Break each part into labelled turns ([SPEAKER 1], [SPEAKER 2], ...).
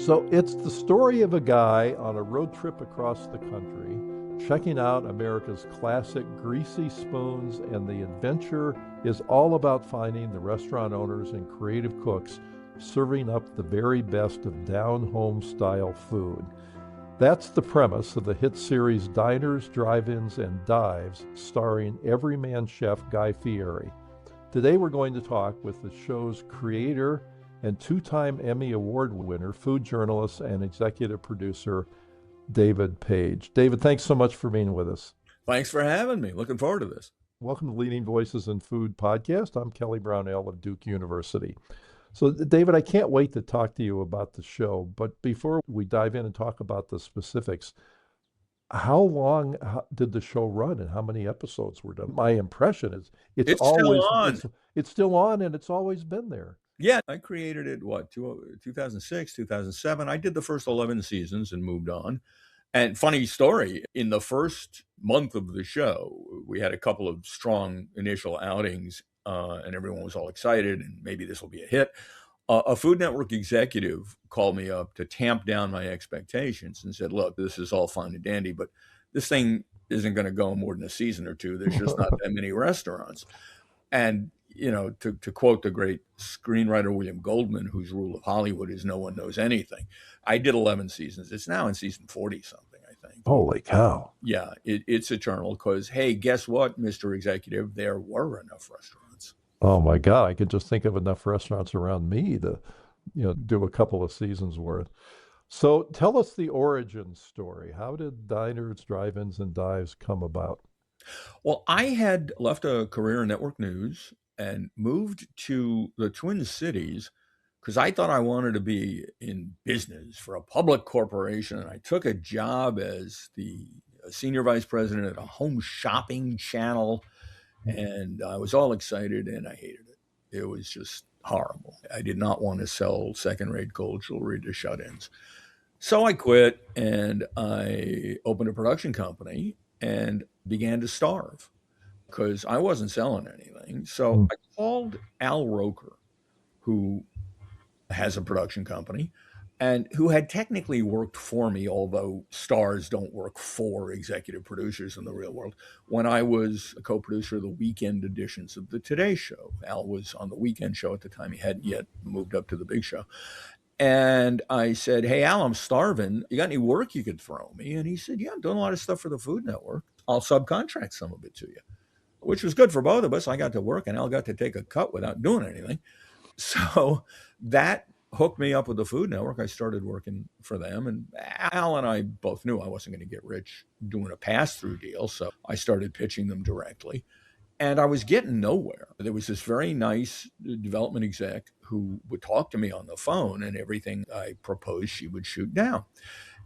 [SPEAKER 1] So it's the story of a guy on a road trip across the country, checking out America's classic greasy spoons, and the adventure is all about finding the restaurant owners and creative cooks serving up the very best of down-home style food. That's the premise of the hit series Diners, Drive-Ins, and Dives, starring everyman chef Guy Fieri. Today we're going to talk with the show's creator and two-time Emmy Award winner, food journalist, and executive producer, David Page. David, thanks so much for being with us.
[SPEAKER 2] Thanks for having me. Looking forward to this.
[SPEAKER 1] Welcome to Leading Voices in Food podcast. I'm Kelly Brownell of Duke University. So, David, I can't wait to talk to you about the show. But before we dive in and talk about the specifics, how long did the show run and how many episodes were done? My impression is
[SPEAKER 2] It's still on.
[SPEAKER 1] It's still on and it's always been there.
[SPEAKER 2] Yeah, I created it, 2006, 2007. I did the first 11 seasons and moved on. And funny story, in the first month of the show, we had a couple of strong initial outings and everyone was all excited and maybe this will be a hit. A Food Network executive called me up to tamp down my expectations and said, look, this is all fine and dandy, but this thing isn't going to go more than a season or two. There's just not that many restaurants. And to quote the great screenwriter William Goldman, whose rule of Hollywood is no one knows anything, I did 11 seasons. It's now in season 40 something, I think.
[SPEAKER 1] Holy cow.
[SPEAKER 2] Yeah, it's eternal because, hey, guess what, Mr. Executive? There were enough restaurants.
[SPEAKER 1] Oh my God, I could just think of enough restaurants around me to, do a couple of seasons worth. So tell us the origin story. How did Diners, Drive-Ins, and Dives come about?
[SPEAKER 2] Well, I had left a career in network news and moved to the Twin Cities because I thought I wanted to be in business for a public corporation. And I took a job as the senior vice president at a home shopping channel. And I was all excited and I hated it. It was just horrible. I did not want to sell second-rate gold jewelry to shut-ins. So I quit and I opened a production company and began to starve because I wasn't selling anything. So I called Al Roker, who has a production company and who had technically worked for me, although stars don't work for executive producers in the real world, when I was a co-producer of the weekend editions of the Today Show. Al was on the weekend show at the time. He hadn't yet moved up to the big show. And I said, hey, Al, I'm starving. You got any work you could throw me? And he said, yeah, I'm doing a lot of stuff for the Food Network. I'll subcontract some of it to you, which was good for both of us. I got to work and Al got to take a cut without doing anything. So that hooked me up with the Food Network. I started working for them. And Al and I both knew I wasn't going to get rich doing a pass-through deal. So I started pitching them directly. And I was getting nowhere. There was this very nice development exec who would talk to me on the phone, and everything I proposed, she would shoot down.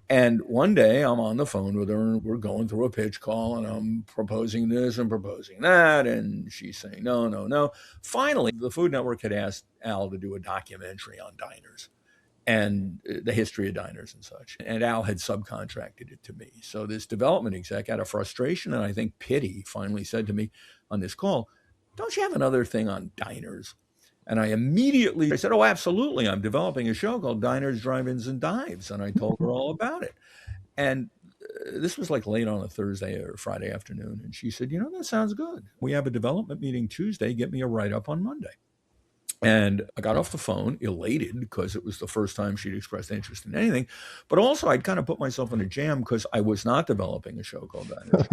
[SPEAKER 2] And one day I'm on the phone with her and we're going through a pitch call and I'm proposing this and proposing that. And she's saying, no, no, no. Finally, the Food Network had asked Al to do a documentary on diners and the history of diners and such. And Al had subcontracted it to me. So this development exec, out of frustration and I think pity, finally said to me on this call, don't you have another thing on diners? And I said, oh, absolutely. I'm developing a show called Diners, Drive-Ins, and Dives. And I told her all about it. And this was like late on a Thursday or Friday afternoon. And she said, that sounds good. We have a development meeting Tuesday. Get me a write-up on Monday. And I got off the phone elated because it was the first time she'd expressed interest in anything. But also I'd kind of put myself in a jam because I was not developing a show called Diners.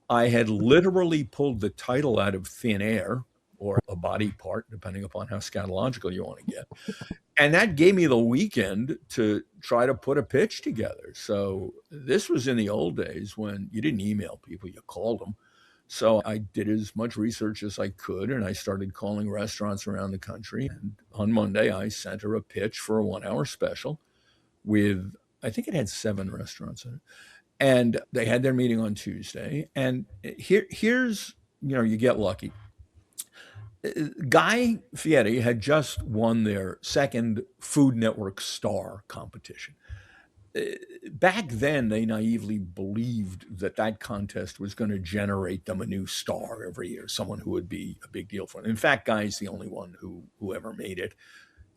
[SPEAKER 2] I had literally pulled the title out of thin air, or a body part, depending upon how scatological you want to get. And that gave me the weekend to try to put a pitch together. So this was in the old days when you didn't email people, you called them. So I did as much research as I could, and I started calling restaurants around the country. And on Monday, I sent her a pitch for a 1-hour special with, I think it had 7 restaurants in it. And they had their meeting on Tuesday. And here's, you get lucky. Guy Fieri had just won their second Food Network star competition. Back then, they naively believed that contest was going to generate them a new star every year, someone who would be a big deal for them. In fact, Guy's the only one who ever made it.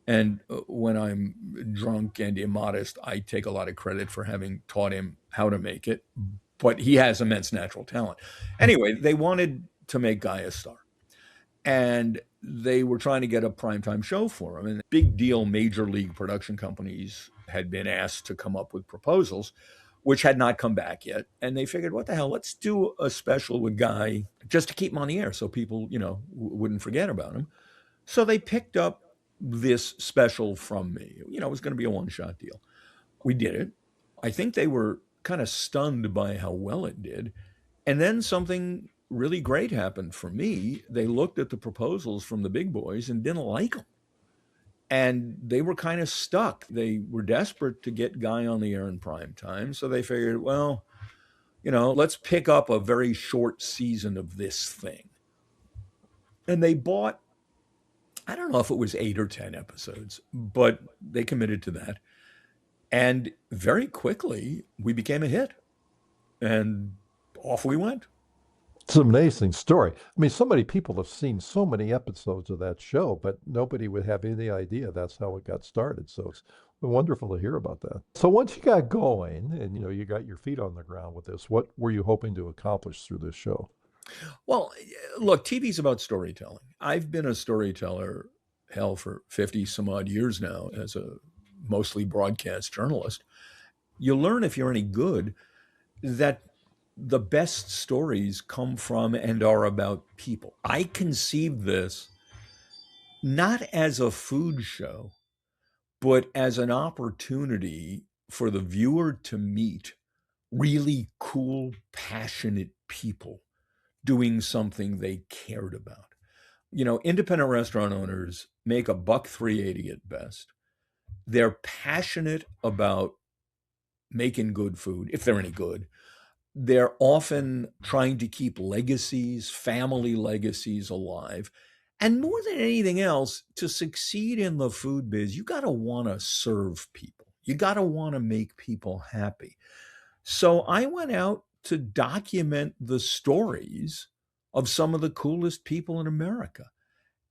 [SPEAKER 2] And when I'm drunk and immodest, I take a lot of credit for having taught him how to make it. But he has immense natural talent. Anyway, they wanted to make Guy a star, and they were trying to get a primetime show for him. And big deal major league production companies had been asked to come up with proposals, which had not come back yet. And they figured, what the hell, let's do a special with Guy just to keep him on the air so people, wouldn't forget about him. So they picked up this special from me. It was going to be a one shot deal. We did it. I think they were kind of stunned by how well it did. And then something really great happened for me. They looked at the proposals from the big boys and didn't like them. And they were kind of stuck. They were desperate to get Guy on the air in prime time. So they figured, well, let's pick up a very short season of this thing. And they bought, I don't know if it was 8 or 10 episodes, but they committed to that. And very quickly, we became a hit. And off we went.
[SPEAKER 1] It's an amazing story. I mean, so many people have seen so many episodes of that show, but nobody would have any idea that's how it got started. So it's wonderful to hear about that. So once you got going and you got your feet on the ground with this, what were you hoping to accomplish through this show?
[SPEAKER 2] Well, look, TV's about storytelling. I've been a storyteller, hell, for 50 some odd years now as a mostly broadcast journalist. You learn, if you're any good, that the best stories come from and are about people. I conceived this not as a food show, but as an opportunity for the viewer to meet really cool, passionate people doing something they cared about. Independent restaurant owners make a buck 380 at best. They're passionate about making good food, if they're any good. They're often trying to keep legacies, family legacies alive. And more than anything else, to succeed in the food biz, you got to want to serve people. You got to want to make people happy. So I went out to document the stories of some of the coolest people in America.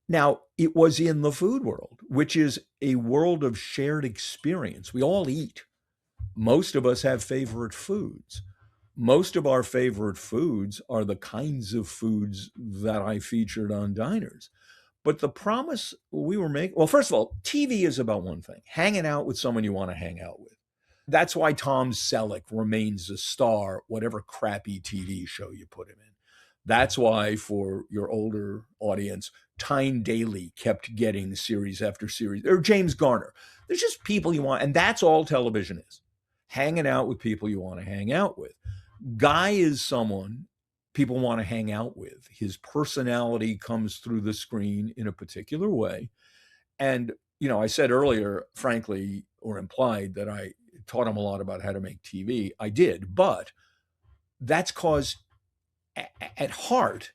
[SPEAKER 2] Now, it was in the food world, which is a world of shared experience. We all eat. Most of us have favorite foods. Most of our favorite foods are the kinds of foods that I featured on Diners. But the promise we were making, well, first of all, TV is about one thing, hanging out with someone you want to hang out with. That's why Tom Selleck remains a star, whatever crappy TV show you put him in. That's why, for your older audience, Tyne Daly kept getting series after series, or James Garner. There's just people you want, and that's all television is, hanging out with people you want to hang out with. Guy is someone people want to hang out with. His personality comes through the screen in a particular way. And, I said earlier, frankly, or implied that I taught him a lot about how to make TV. I did, but that's because at heart,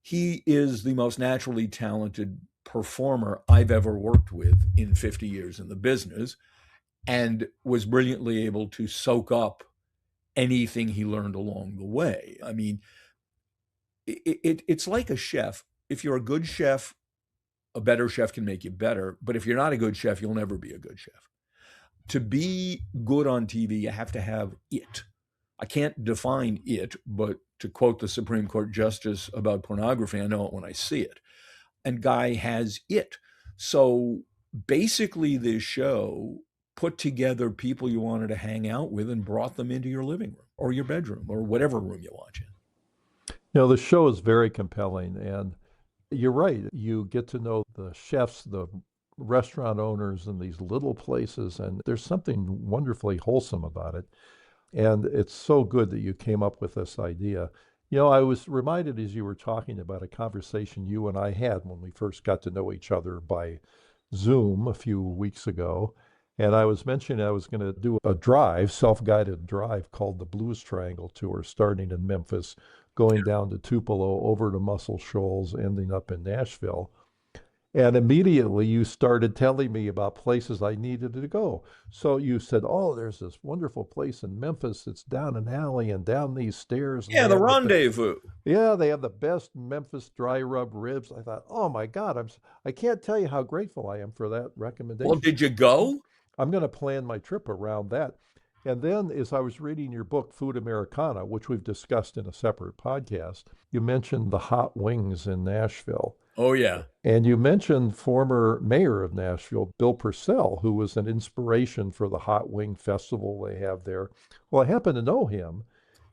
[SPEAKER 2] he is the most naturally talented performer I've ever worked with in 50 years in the business, and was brilliantly able to soak up anything he learned along the way. I mean, it's like a chef. If you're a good chef, a better chef can make you better. But if you're not a good chef, you'll never be a good chef. To be good on TV, you have to have it. I can't define it, but to quote the Supreme Court justice about pornography, I know it when I see it. And Guy has it. So basically, this show put together people you wanted to hang out with and brought them into your living room or your bedroom or whatever room you watch in.
[SPEAKER 1] The show is very compelling, and you're right. You get to know the chefs, the restaurant owners in these little places, and there's something wonderfully wholesome about it. And it's so good that you came up with this idea. I was reminded as you were talking about a conversation you and I had when we first got to know each other by Zoom a few weeks ago. And I was mentioning I was going to do a drive, self-guided drive called the Blues Triangle Tour, starting in Memphis, going down to Tupelo, over to Muscle Shoals, ending up in Nashville. And immediately you started telling me about places I needed to go. So you said, "Oh, there's this wonderful place in Memphis. It's down an alley and down these stairs, and
[SPEAKER 2] Yeah,
[SPEAKER 1] they
[SPEAKER 2] the
[SPEAKER 1] have
[SPEAKER 2] rendezvous.
[SPEAKER 1] yeah, they have the best Memphis dry rub ribs." I thought, "Oh my God, I can't tell you how grateful I am for that
[SPEAKER 2] Well,
[SPEAKER 1] recommendation."
[SPEAKER 2] did you go?
[SPEAKER 1] I'm going to plan my trip around that. And then, as I was reading your book, Food Americana, which we've discussed in a separate podcast, you mentioned the hot wings in Nashville.
[SPEAKER 2] Oh, yeah.
[SPEAKER 1] And you mentioned former mayor of Nashville, Bill Purcell, who was an inspiration for the hot wing festival they have there. Well, I happen to know him,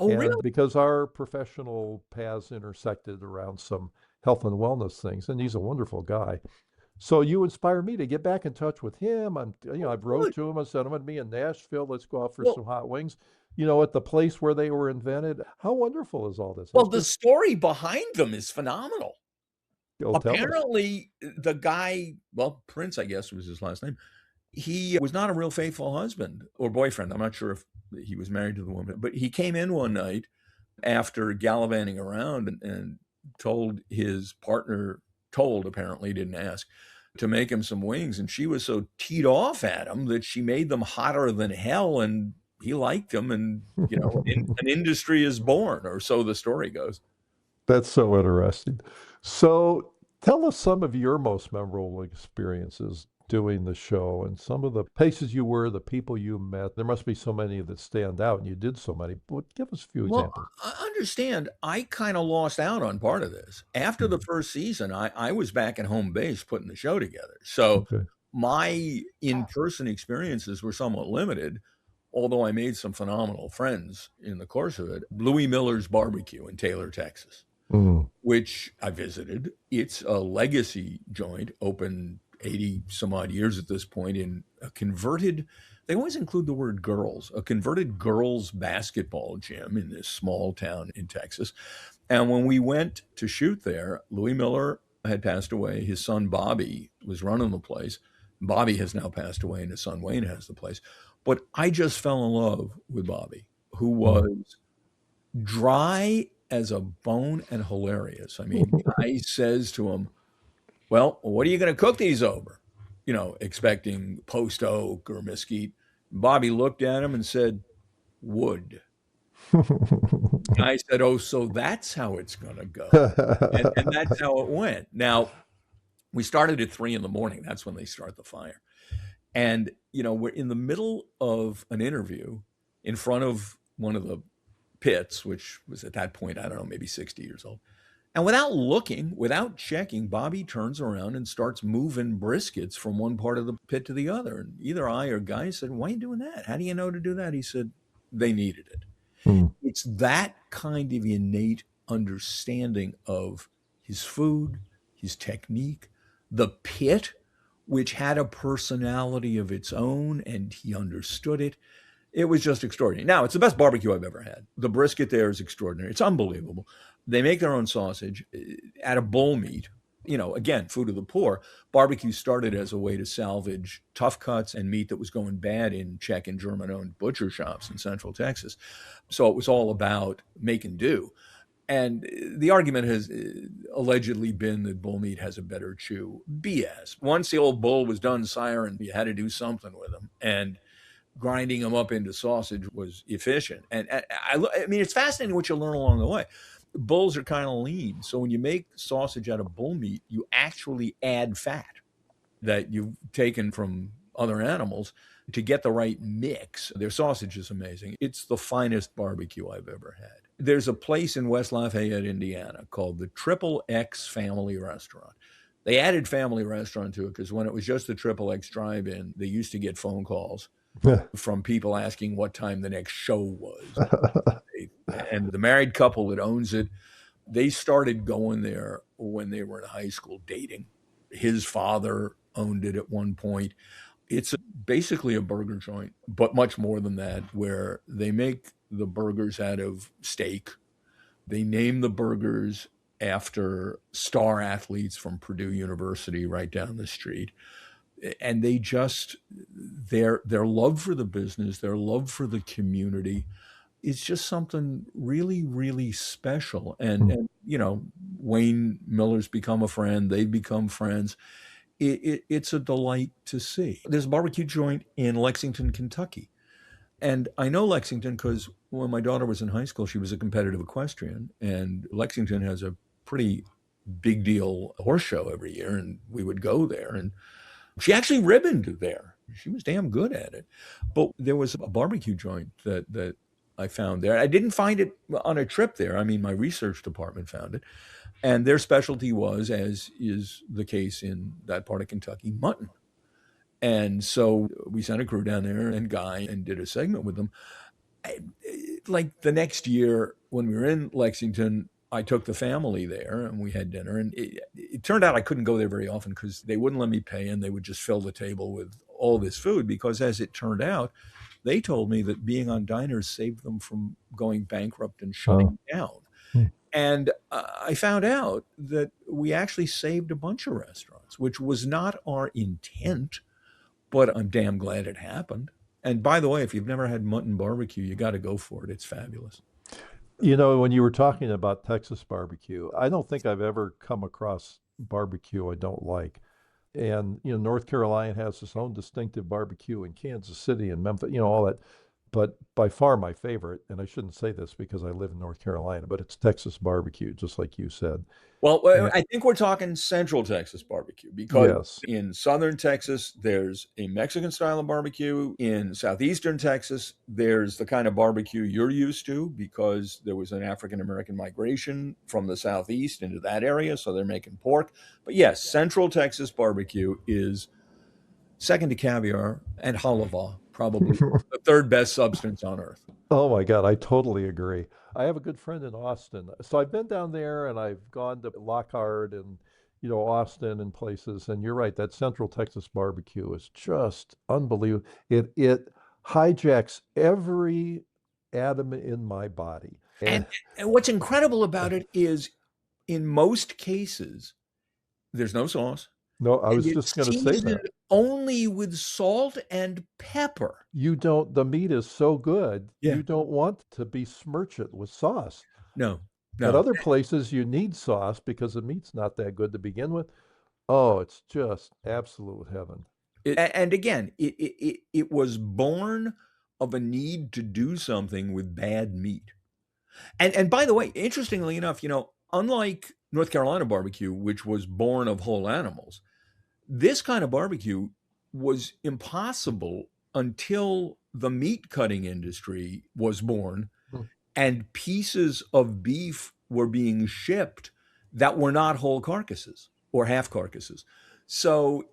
[SPEAKER 2] Oh,
[SPEAKER 1] and
[SPEAKER 2] really?
[SPEAKER 1] because our professional paths intersected around some health and wellness things, and he's a wonderful guy. So you inspire me to get back in touch with him.
[SPEAKER 2] Oh,
[SPEAKER 1] I've wrote
[SPEAKER 2] good.
[SPEAKER 1] to him. I said, I'm going to be in Nashville. Let's go out for
[SPEAKER 2] Well,
[SPEAKER 1] some hot wings. At the place where they were invented. How wonderful is all this?
[SPEAKER 2] well,
[SPEAKER 1] It's
[SPEAKER 2] the
[SPEAKER 1] just,
[SPEAKER 2] story behind them is phenomenal.
[SPEAKER 1] oh, tell us.
[SPEAKER 2] Apparently, the guy, well, Prince, I guess was his last name. He was not a real faithful husband or boyfriend. I'm not sure if he was married to the woman, but he came in one night after gallivanting around and told his partner, told apparently, didn't ask, to make him some wings. And she was so teed off at him that she made them hotter than hell. And he liked them. And, an industry is born, or so the story goes.
[SPEAKER 1] That's so interesting. So tell us some of your most memorable experiences doing the show and some of the places you were, the people you met. There must be so many that stand out, and you did so many. But give us a few
[SPEAKER 2] Well,
[SPEAKER 1] examples.
[SPEAKER 2] I understand. I kind of lost out on part of this. After the
[SPEAKER 1] Mhm.
[SPEAKER 2] first season, I was back at home base putting the show together. So
[SPEAKER 1] Okay.
[SPEAKER 2] my in-person experiences were somewhat limited, although I made some phenomenal friends in the course of it. Louis Miller's Barbecue in Taylor, Texas,
[SPEAKER 1] Mm.
[SPEAKER 2] which I visited. It's a legacy joint, open 80 some odd years at this point, in a converted, they always include the word girls, a converted girls basketball gym in this small town in Texas. And when we went to shoot there, Louis Miller had passed away. His son Bobby was running the place. Bobby has now passed away, and his son Wayne has the place. But I just fell in love with Bobby, who
[SPEAKER 1] Mm.
[SPEAKER 2] was dry as a bone and hilarious. I mean, guy says to him, "Well, what are you going to cook these over?" Expecting post oak or mesquite. Bobby looked at him and said, "Wood." I said, "Oh, so that's how it's going to go." And that's how it went. Now, we started at 3 in the morning. That's when they start the fire. And, we're in the middle of an interview in front of one of the pits, which was at that point, I don't know, maybe 60 years old. And without looking, without checking, Bobby turns around and starts moving briskets from one part of the pit to the other. And either I or Guy said, "Why are you doing that? How do you know to do that?" He said, "They needed it."
[SPEAKER 1] Mm.
[SPEAKER 2] It's that kind of innate understanding of his food, his technique, the pit, which had a personality of its own, and he understood it. It was just extraordinary. Now, it's the best barbecue I've ever had. The brisket there is extraordinary. It's unbelievable. They make their own sausage out of bull meat. Again, food of the poor. Barbecue started as a way to salvage tough cuts and meat that was going bad in Czech and German owned butcher shops in Central Texas. So it was all about make and do. And the argument has allegedly been that bull meat has a better chew. BS. Once the old bull was done siring, you had to do something with him. And grinding them up into sausage was efficient. And I mean, it's fascinating what you learn along the way. Bulls are kind of lean. So when you make sausage out of bull meat, you actually add fat that you've taken from other animals to get the right mix. Their sausage is amazing. It's the finest barbecue I've ever had. There's a place in West Lafayette, Indiana called the Triple X Family Restaurant. They added family restaurant to it because when it was just the Triple X drive-in, they used to get phone calls from people asking what time the next show was. And the married couple that owns it, they started going there when they were in high school dating. His father owned it at one point. It's basically a burger joint, but much more than that, where they make the burgers out of steak. They name the burgers after star athletes from Purdue University right down the street. And their love for the business, their love for the community, is just something really, really special.
[SPEAKER 1] Hmm.
[SPEAKER 2] And Wayne Miller's become a friend. They've become friends. It's a delight to see. There's a barbecue joint in Lexington, Kentucky. And I know Lexington because when my daughter was in high school, she was a competitive equestrian. And Lexington has a pretty big deal horse show every year. And we would go there. And she actually ribboned there. She was damn good at it. But there was a barbecue joint that I found there. I didn't find it on a trip there. I mean, my research department found it. And their specialty was, as is the case in that part of Kentucky, mutton. And so we sent a crew down there and Guy and did a segment with them. Like the next year when we were in Lexington, I took the family there and we had dinner. And it turned out I couldn't go there very often because they wouldn't let me pay and they would just fill the table with all this food. Because as it turned out, they told me that being on diners saved them from going bankrupt and
[SPEAKER 1] Oh.
[SPEAKER 2] shutting down.
[SPEAKER 1] Hmm.
[SPEAKER 2] And I found out that we actually saved a bunch of restaurants, which was not our intent, but I'm damn glad it happened. And by the way, if you've never had mutton barbecue, you got to go for it. It's fabulous.
[SPEAKER 1] When you were talking about Texas barbecue, I don't think I've ever come across barbecue I don't like. And, North Carolina has its own distinctive barbecue in Kansas City and Memphis, all that. But by far my favorite, and I shouldn't say this because I live in North Carolina, but it's Texas barbecue, just like you said.
[SPEAKER 2] Well,
[SPEAKER 1] And
[SPEAKER 2] I think we're talking Central Texas barbecue because
[SPEAKER 1] yes,
[SPEAKER 2] in Southern Texas, there's a Mexican style of barbecue. In Southeastern Texas, there's the kind of barbecue you're used to because there was an African American migration from the Southeast into that area. So they're making pork. But yes, Central Texas barbecue is second to caviar and halava, probably the third best substance on earth.
[SPEAKER 1] oh my God, I totally agree. I have a good friend in Austin. So I've been down there and I've gone to Lockhart and, Austin and places. And you're right, that Central Texas barbecue is just unbelievable. It hijacks every atom in my body.
[SPEAKER 2] And,
[SPEAKER 1] And
[SPEAKER 2] and what's incredible about it is in most cases, there's no sauce,
[SPEAKER 1] no, I
[SPEAKER 2] and
[SPEAKER 1] was
[SPEAKER 2] it's
[SPEAKER 1] just going to say
[SPEAKER 2] seasoned
[SPEAKER 1] that.
[SPEAKER 2] only with salt and pepper.
[SPEAKER 1] The meat is so good,
[SPEAKER 2] Yeah.
[SPEAKER 1] you don't want to besmirch it with sauce.
[SPEAKER 2] No,
[SPEAKER 1] At
[SPEAKER 2] no.
[SPEAKER 1] other places, you need sauce because the meat's not that good to begin with. Oh, it's just absolute heaven.
[SPEAKER 2] And again, it was born of a need to do something with bad meat. And by the way, interestingly enough, unlike North Carolina barbecue, which was born of whole animals, this kind of barbecue was impossible until the meat cutting industry was born
[SPEAKER 1] Mm.
[SPEAKER 2] and pieces of beef were being shipped that were not whole carcasses or half carcasses. So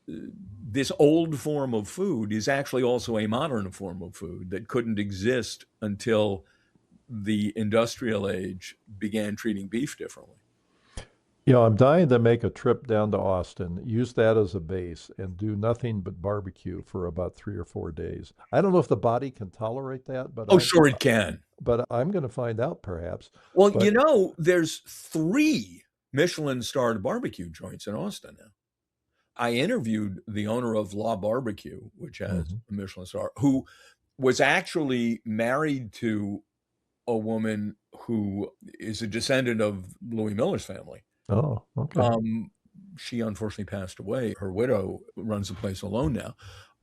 [SPEAKER 2] this old form of food is actually also a modern form of food that couldn't exist until the industrial age began treating beef differently.
[SPEAKER 1] I'm dying to make a trip down to Austin, use that as a base, and do nothing but barbecue for about 3 or 4 days. I don't know if the body can tolerate that,
[SPEAKER 2] Oh, sure it can.
[SPEAKER 1] but I'm going to find out perhaps.
[SPEAKER 2] Well,
[SPEAKER 1] But
[SPEAKER 2] there's three Michelin starred barbecue joints in Austin now. I interviewed the owner of La Barbecue, which has
[SPEAKER 1] mhm.
[SPEAKER 2] a Michelin star, who was actually married to a woman who is a descendant of Louis Miller's family.
[SPEAKER 1] Oh, okay.
[SPEAKER 2] Um, she unfortunately passed away. Her widow runs the place alone now,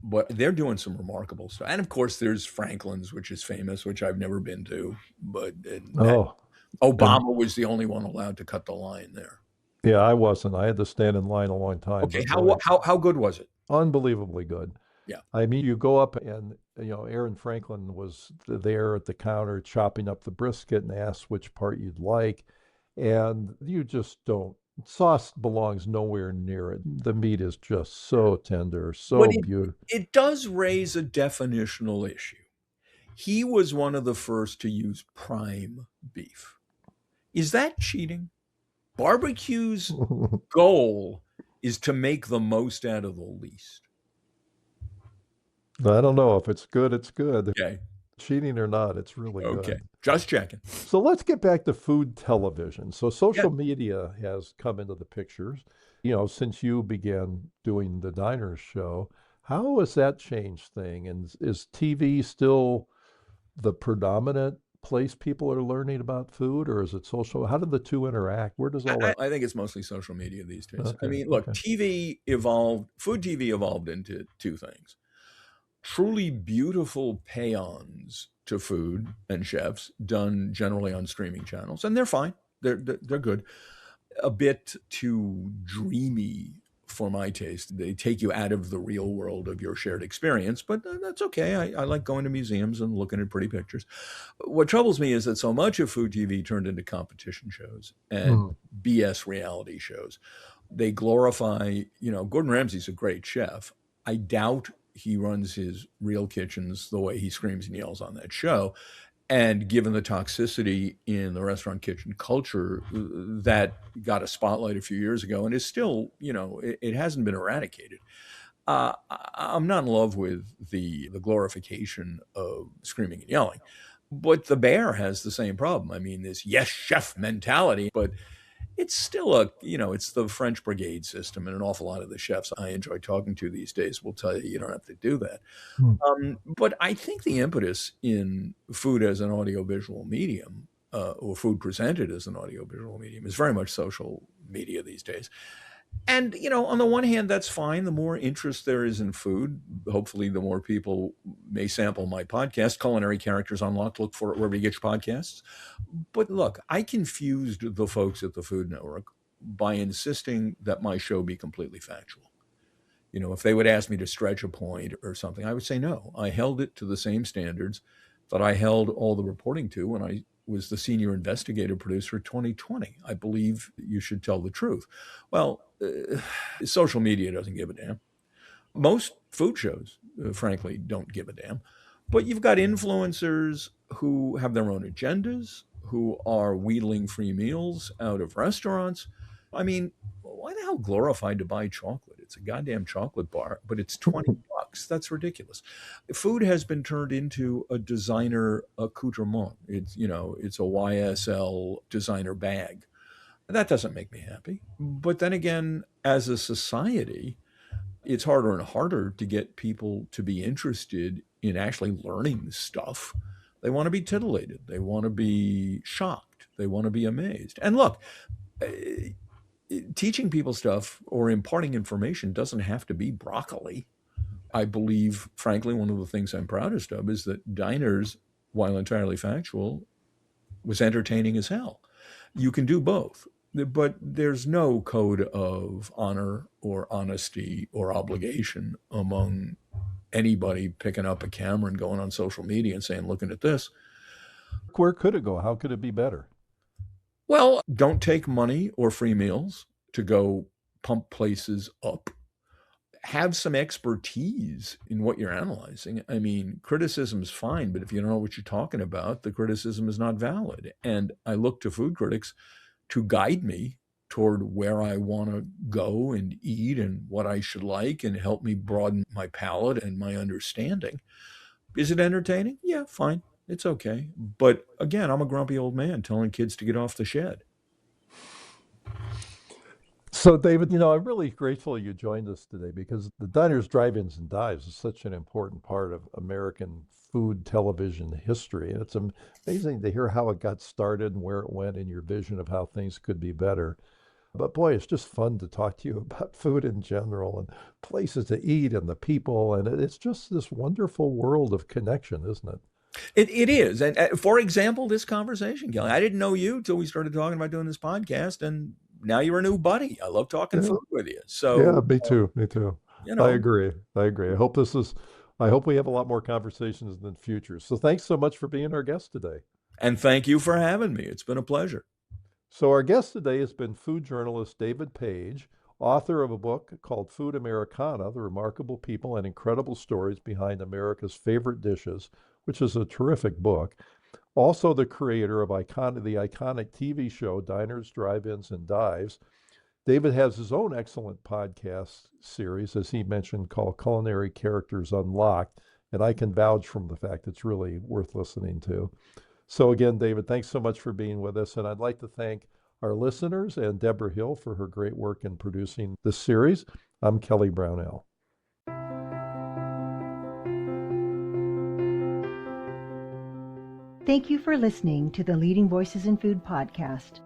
[SPEAKER 2] but they're doing some remarkable stuff. And of course, there's Franklin's, which is famous, which I've never been to, but
[SPEAKER 1] Oh, and
[SPEAKER 2] Obama was the only one allowed to cut the line there.
[SPEAKER 1] yeah, I wasn't. I had to stand in line a long time,
[SPEAKER 2] Okay,
[SPEAKER 1] but
[SPEAKER 2] how
[SPEAKER 1] boy,
[SPEAKER 2] how good was it?
[SPEAKER 1] unbelievably good.
[SPEAKER 2] Yeah.
[SPEAKER 1] I mean, you go up and, Aaron Franklin was there at the counter chopping up the brisket and asked which part you'd like. And you just don't, sauce belongs nowhere near it. The meat is just so tender,
[SPEAKER 2] But
[SPEAKER 1] so beautiful.
[SPEAKER 2] it does raise a definitional issue. He was one of the first to use prime beef. Is that cheating? Barbecue's goal is to make the most out of the least.
[SPEAKER 1] I don't know if it's good, it's good.
[SPEAKER 2] Okay.
[SPEAKER 1] Cheating or not, it's really
[SPEAKER 2] Okay.
[SPEAKER 1] good.
[SPEAKER 2] Just checking.
[SPEAKER 1] So let's get back to food television. So
[SPEAKER 2] Yeah.
[SPEAKER 1] social media has come into the pictures, since you began doing the Diners show. How has that changed thing? And is TV still the predominant place people are learning about food, or is it social? How do the two interact? Where does all that?
[SPEAKER 2] I think it's mostly social media these days. I
[SPEAKER 1] Okay,
[SPEAKER 2] mean, look,
[SPEAKER 1] okay.
[SPEAKER 2] food TV evolved into two things: truly beautiful paeans to food and chefs done generally on streaming channels, and they're fine. They're good. A bit too dreamy for my taste. They take you out of the real world of your shared experience, but that's okay. I like going to museums and looking at pretty pictures. What troubles me is that so much of food TV turned into competition shows and
[SPEAKER 1] Mm.
[SPEAKER 2] BS reality shows. They glorify, Gordon Ramsay's a great chef. I doubt he runs his real kitchens the way he screams and yells on that show. And given the toxicity in the restaurant kitchen culture that got a spotlight a few years ago and is still, it hasn't been eradicated. I'm not in love with the glorification of screaming and yelling, but the bear has the same problem. I mean, this yes chef mentality, but it's still it's the French brigade system, and an awful lot of the chefs I enjoy talking to these days will tell you you don't have to do that.
[SPEAKER 1] Mm.
[SPEAKER 2] But I think the impetus in food as an audiovisual medium, or food presented as an audiovisual medium, is very much social media these days. And, on the one hand, that's fine. The more interest there is in food, hopefully, the more people may sample my podcast, Culinary Characters Unlocked. Look for it wherever you get your podcasts. But look, I confused the folks at the Food Network by insisting that my show be completely factual. If they would ask me to stretch a point or something, I would say no. I held it to the same standards that I held all the reporting to when I was the senior investigative producer at 2020. I believe you should tell the truth. Well, social media doesn't give a damn. Most food shows, frankly, don't give a damn. But you've got influencers who have their own agendas, who are wheedling free meals out of restaurants. I mean, why the hell glorify to buy chocolate? It's a goddamn chocolate bar, but it's $20. That's ridiculous. Food has been turned into a designer accoutrement. It's a YSL designer bag. That doesn't make me happy. But then again, as a society, it's harder and harder to get people to be interested in actually learning stuff. They want to be titillated. They want to be shocked. They want to be amazed. And look, teaching people stuff or imparting information doesn't have to be broccoli. I believe, frankly, one of the things I'm proudest of is that Diners, while entirely factual, was entertaining as hell. You can do both, but there's no code of honor or honesty or obligation among anybody picking up a camera and going on social media and saying, looking at this.
[SPEAKER 1] Where could it go? How could it be better?
[SPEAKER 2] Well, don't take money or free meals to go pump places up. Have some expertise in what you're analyzing. I mean, criticism is fine, but if you don't know what you're talking about, the criticism is not valid. And I look to food critics to guide me toward where I want to go and eat and what I should like and help me broaden my palate and my understanding. Is it entertaining? Yeah, fine. It's okay. But again, I'm a grumpy old man telling kids to get off the shed.
[SPEAKER 1] So, David, I'm really grateful you joined us today because the diners, drive-ins, and dives is such an important part of American food television history. And it's amazing to hear how it got started and where it went and your vision of how things could be better. But boy, it's just fun to talk to you about food in general and places to eat and the people. And it's just this wonderful world of connection, isn't it?
[SPEAKER 2] It is. And for example, this conversation, Kelly, I didn't know you until we started talking about doing this podcast. And now you're a new buddy. I love talking
[SPEAKER 1] Yeah,
[SPEAKER 2] food with you.
[SPEAKER 1] yeah,
[SPEAKER 2] So,
[SPEAKER 1] me too. Me too.
[SPEAKER 2] you
[SPEAKER 1] I
[SPEAKER 2] know,
[SPEAKER 1] agree. I agree. I hope we have a lot more conversations in the future. So thanks so much for being our guest today.
[SPEAKER 2] and thank you for having me. It's been a pleasure.
[SPEAKER 1] So our guest today has been food journalist David Page, author of a book called Food Americana, The Remarkable People and Incredible Stories Behind America's Favorite Dishes, which is a terrific book. Also the creator of the iconic TV show Diners, Drive-Ins, and Dives. David has his own excellent podcast series, as he mentioned, called Culinary Characters Unlocked, and I can vouch from the fact it's really worth listening to. So again, David, thanks so much for being with us, and I'd like to thank our listeners and Deborah Hill for her great work in producing this series. I'm Kelly Brownell.
[SPEAKER 3] Thank you for listening to the Leading Voices in Food podcast.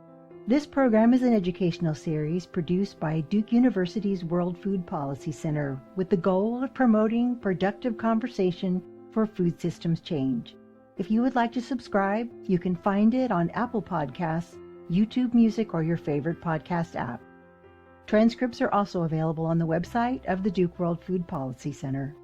[SPEAKER 3] This program is an educational series produced by Duke University's World Food Policy Center with the goal of promoting productive conversation for food systems change. If you would like to subscribe, you can find it on Apple Podcasts, YouTube Music, or your favorite podcast app. Transcripts are also available on the website of the Duke World Food Policy Center.